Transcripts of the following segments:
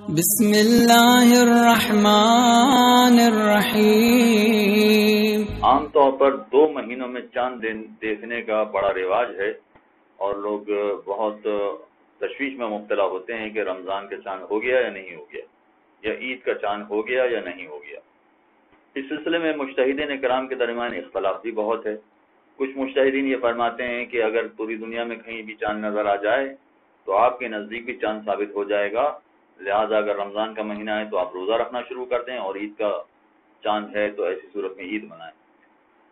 بسم اللہ الرحمن الرحیم۔ عام طور پر 2 مہینوں میں چاند دیکھنے کا بڑا رواج ہے اور لوگ بہت تشویش میں مبتلا ہوتے ہیں کہ رمضان کا چاند ہو گیا یا نہیں ہو گیا، یا عید کا چاند ہو گیا یا نہیں ہو گیا۔ اس سلسلے میں مجتہدین کرام کے درمیان اختلاف بھی بہت ہے۔ کچھ مجتہدین یہ فرماتے ہیں کہ اگر پوری دنیا میں کہیں بھی چاند نظر آ جائے تو آپ کے نزدیک بھی چاند ثابت ہو جائے گا، لہذا اگر رمضان کا مہینہ ہے تو آپ روزہ رکھنا شروع کر دیں، اور عید کا چاند ہے تو ایسی صورت میں عید منائیں۔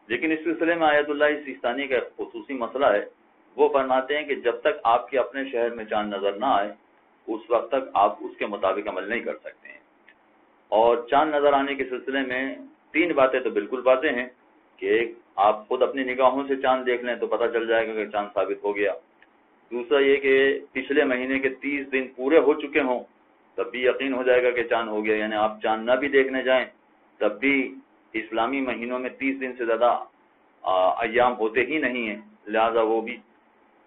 لیکن اس سلسلے میں آیت اللہ سیستانی کا خصوصی مسئلہ ہے۔ وہ فرماتے ہیں کہ جب تک آپ کے اپنے شہر میں چاند نظر نہ آئے اس وقت تک آپ اس کے مطابق عمل نہیں کر سکتے ہیں۔ اور چاند نظر آنے کے سلسلے میں 3 باتیں تو بالکل واضح ہیں کہ ایک، آپ خود اپنی نگاہوں سے چاند دیکھ لیں تو پتہ چل جائے گا کہ چاند ثابت ہو گیا۔ دوسرا یہ کہ پچھلے مہینے کے 30 دن پورے ہو چکے ہوں تب بھی یقین ہو جائے گا کہ چاند ہو گیا، یعنی آپ چاند نہ بھی دیکھنے جائیں تب بھی اسلامی مہینوں میں 30 دن سے زیادہ ایام ہوتے ہی نہیں ہیں، لہذا وہ بھی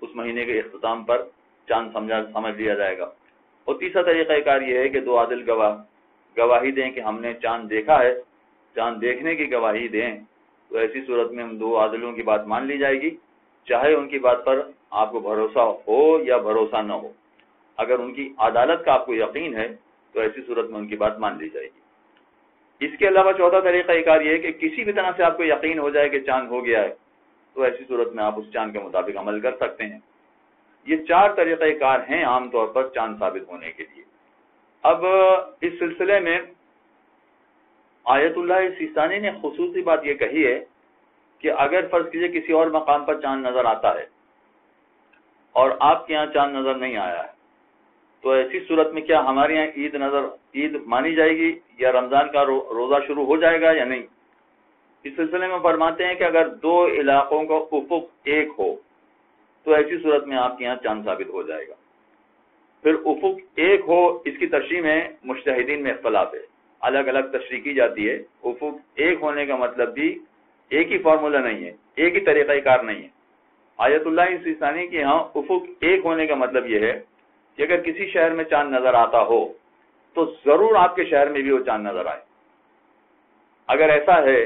اس مہینے کے اختتام پر چاند سمجھ لیا جائے گا۔ اور تیسرا طریقہ کار یہ ہے کہ 2 عادل گواہی دیں کہ ہم نے چاند دیکھا ہے، چاند دیکھنے کی گواہی دیں، تو ایسی صورت میں ہم 2 عادلوں کی بات مان لی جائے گی، چاہے ان کی بات پر آپ کو بھروسہ ہو یا بھروسہ نہ ہو۔ اگر ان کی عدالت کا آپ کو یقین ہے تو ایسی صورت میں ان کی بات مان لی جائے گی۔ اس کے علاوہ چوتھا طریقہ کار یہ ہے کہ کسی بھی طرح سے آپ کو یقین ہو جائے کہ چاند ہو گیا ہے تو ایسی صورت میں آپ اس چاند کے مطابق عمل کر سکتے ہیں۔ یہ 4 طریقہ کار ہیں عام طور پر چاند ثابت ہونے کے لیے۔ اب اس سلسلے میں آیت اللہ سیستانی نے خصوصی بات یہ کہی ہے کہ اگر فرض کیجئے کسی اور مقام پر چاند نظر آتا ہے اور آپ کے یہاں چاند نظر نہیں آیا ہے تو ایسی صورت میں کیا ہمارے یہاں عید مانی جائے گی یا رمضان کا روزہ شروع ہو جائے گا یا نہیں؟ اس سلسلے میں فرماتے ہیں کہ اگر 2 علاقوں کا افق ایک ہو تو ایسی صورت میں آپ کے یہاں چاند ثابت ہو جائے گا۔ پھر افق ایک ہو، اس کی تشریح میں مجتہدین میں اختلاف ہے، الگ الگ تشریح کی جاتی ہے۔ افق ایک ہونے کا مطلب بھی ایک ہی فارمولہ نہیں ہے، ایک ہی طریقہ کار نہیں ہے۔ آیت اللہ سیستانی کے ہاں افق ایک ہونے کا مطلب یہ ہے کہ اگر کسی شہر میں چاند نظر آتا ہو تو ضرور آپ کے شہر میں بھی وہ چاند نظر آئے۔ اگر ایسا ہے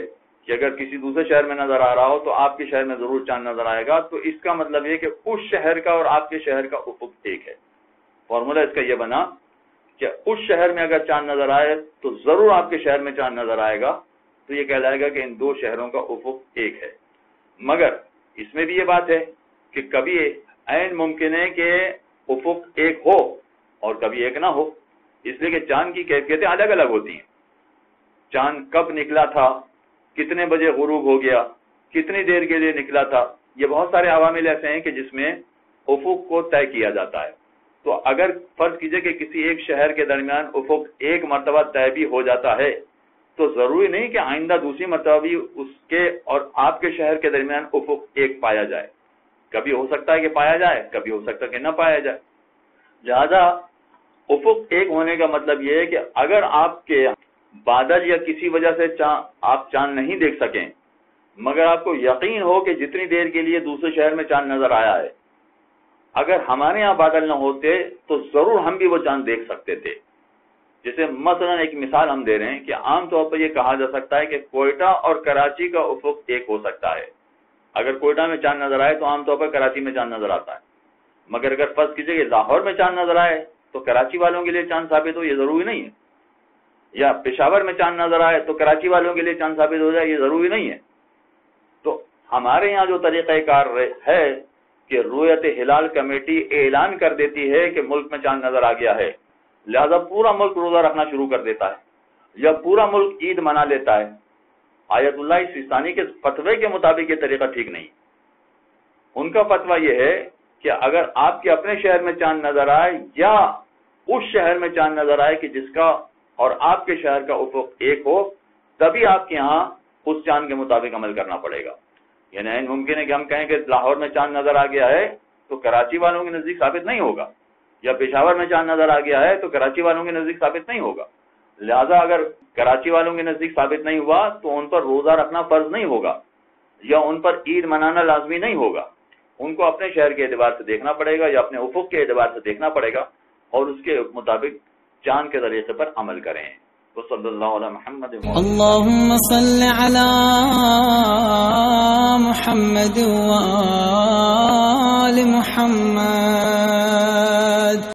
کہ اگر کسی دوسرے شہر میں نظر آ رہا ہو تو آپ کے شہر میں ضرور چاند نظر آئے گا، تو اس کا مطلب یہ کہ اس شہر کا اور آپ کے شہر کا افق ایک ہے۔ فارمولہ اس کا یہ بنا کہ اس شہر میں اگر چاند نظر آئے تو ضرور آپ کے شہر میں چاند نظر آئے گا، تو یہ کہلائے گا کہ ان 2 شہروں کا افق ایک ہے۔ مگر اس میں بھی یہ بات ہے کہ کبھی عین ممکن ہے کہ افق ایک ہو اور کبھی ایک نہ ہو، اس لیے کہ چاند کی کیفیتیں الگ الگ ہوتی ہیں۔ چاند کب نکلا تھا، کتنے بجے غروب ہو گیا، کتنی دیر کے لیے نکلا تھا، یہ بہت سارے عوامل ایسے ہیں کہ جس میں افق کو طے کیا جاتا ہے۔ تو اگر فرض کیجئے کہ کسی ایک شہر کے درمیان افق ایک مرتبہ طے بھی ہو جاتا ہے تو ضروری نہیں کہ آئندہ دوسری مرتبہ بھی اس کے اور آپ کے شہر کے درمیان افق ایک پایا جائے۔ کبھی ہو سکتا ہے کہ پایا جائے، کبھی ہو سکتا ہے کہ نہ پایا جائے۔ لہذا افق ایک ہونے کا مطلب یہ ہے کہ اگر آپ کے بادل یا کسی وجہ سے آپ چاند نہیں دیکھ سکیں، مگر آپ کو یقین ہو کہ جتنی دیر کے لیے دوسرے شہر میں چاند نظر آیا ہے، اگر ہمارے ہاں بادل نہ ہوتے تو ضرور ہم بھی وہ چاند دیکھ سکتے تھے۔ جیسے مثلا ایک مثال ہم دے رہے ہیں کہ عام طور پر یہ کہا جا سکتا ہے کہ کوئٹہ اور کراچی کا افق ایک ہو سکتا ہے۔ اگر کوئٹہ میں چاند نظر آئے تو عام طور پر کراچی میں چاند نظر آتا ہے، مگر اگر فرض کیجئے کہ لاہور میں چاند نظر آئے تو کراچی والوں کے لیے چاند ثابت ہو، یہ ضروری نہیں ہے۔ یا پشاور میں چاند نظر آئے تو کراچی والوں کے لیے چاند ثابت ہو جائے، یہ ضروری نہیں ہے۔ تو ہمارے یہاں جو طریقہ کار ہے کہ رؤیت ہلال کمیٹی اعلان کر دیتی ہے کہ ملک میں چاند نظر آ گیا ہے، لہذا پورا ملک روزہ رکھنا شروع کر دیتا ہے یا پورا ملک عید منا لیتا ہے۔ آیت اللہ سیستانی کے فتوے کے مطابق یہ طریقہ ٹھیک نہیں۔ ان کا فتویٰ یہ ہے کہ اگر آپ کے اپنے شہر میں چاند نظر آئے یا اس شہر میں چاند نظر آئے کہ جس کا اور آپ کے شہر کا افق ایک ہو، تبھی آپ کے ہاں اس چاند کے مطابق عمل کرنا پڑے گا۔ یعنی ممکن ہے کہ ہم کہیں کہ لاہور میں چاند نظر آ گیا ہے تو کراچی والوں کے نزدیک ثابت نہیں ہوگا، یا پشاور میں چاند نظر آ گیا ہے تو کراچی والوں کے نزدیک ثابت نہیں ہوگا۔ لہذا اگر کراچی والوں کے نزدیک ثابت نہیں ہوا تو ان پر روزہ رکھنا فرض نہیں ہوگا یا ان پر عید منانا لازمی نہیں ہوگا۔ ان کو اپنے شہر کے اعتبار سے دیکھنا پڑے گا یا اپنے افق کے اعتبار سے دیکھنا پڑے گا اور اس کے مطابق چاند کے طریقے پر عمل کریں. تو صلی اللہ علیہ محمد. اللهم صل على محمد وآل محمد.